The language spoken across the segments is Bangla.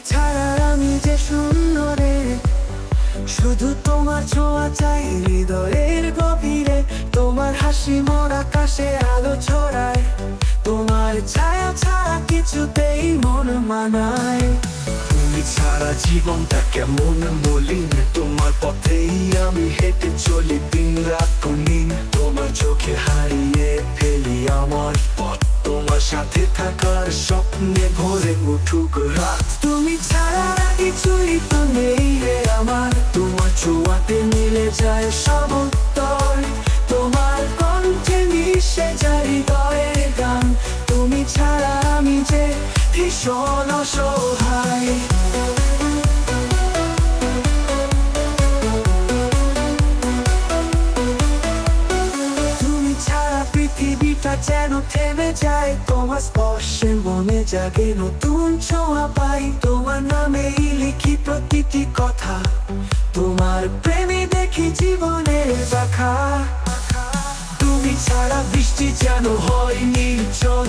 ছাড়া আমি যে শূন্য রে, শুধু তোমার ছোঁয়া চাই হৃদয়ের গভীরে। তোমার হাসি মোর আকাশে আলো ছড়ায়, তোমার ছায়া ছাড়া কিছুতেই মন মানায়। তুমি ছাড়া জীবনটা কেমন মলিন, তোমার পথেই আমি হেঁটে চলি দিন রাত কোনদিন। তোমার চোখে হারিয়ে ফেলি আমার পথ, তোমার সাথে থাকার স্বপ্নে ভরে উঠুক রাত। তুমি ছাড়া কিছুই তো নেই রে আমার, তোমার ছোঁয়াতে মিলে যায় সব উত্তর। তোমার কণ্ঠে মিশে যায় হৃদয়ের গান, তুমি ছাড়া আমি যে ভীষণ অসহায়। তুমি ছাড়া পৃথিবীটা যেন থেমে যায়, তোমার স্পর্শে মনে জাগে নতুন ছোঁয়া পাই। তোমার নামেই লিখি প্রতিটি কথা, তোমার প্রেমে দেখি জীবনের দেখা। তুমি ছাড়া বৃষ্টি যেন হয় নির্জন,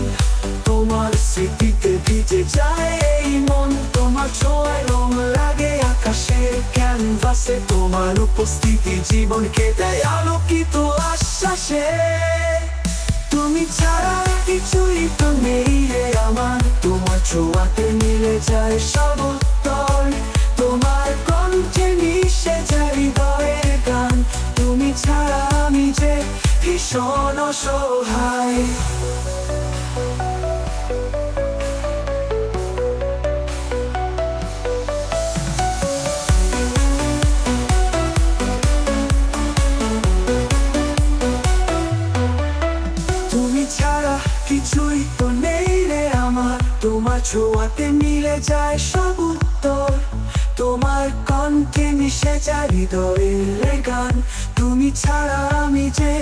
তোমার স্মৃতিতে ভিজে যায় এই মন। তোমার ছোঁয়ায় রং লাগে আকাশের ক্যানভাসে, তোমার উপস্থিতি জীবনকে দেয় আলোকিত আশ্বাসে। তুমি ছাড়া কিছুই তো নেই রে আমার, তোমার ছোঁয়াতে মিলে যায় সব উত্তর। তোমার কণ্ঠে মিশে যায় হৃদয়ের গান, তুমি ছাড়া আমি যে ভীষণ অসহায়। তুমি ছাড়া কিছুই তো নেই রে আমার, তোমার ছোঁয়াতে মিলে যায় সব উত্তর। তোমার কণ্ঠে মিশে যায় হৃদয়ের গান, তুমি ছাড়া আমি যে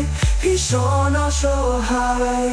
ভীষণ অসহায়।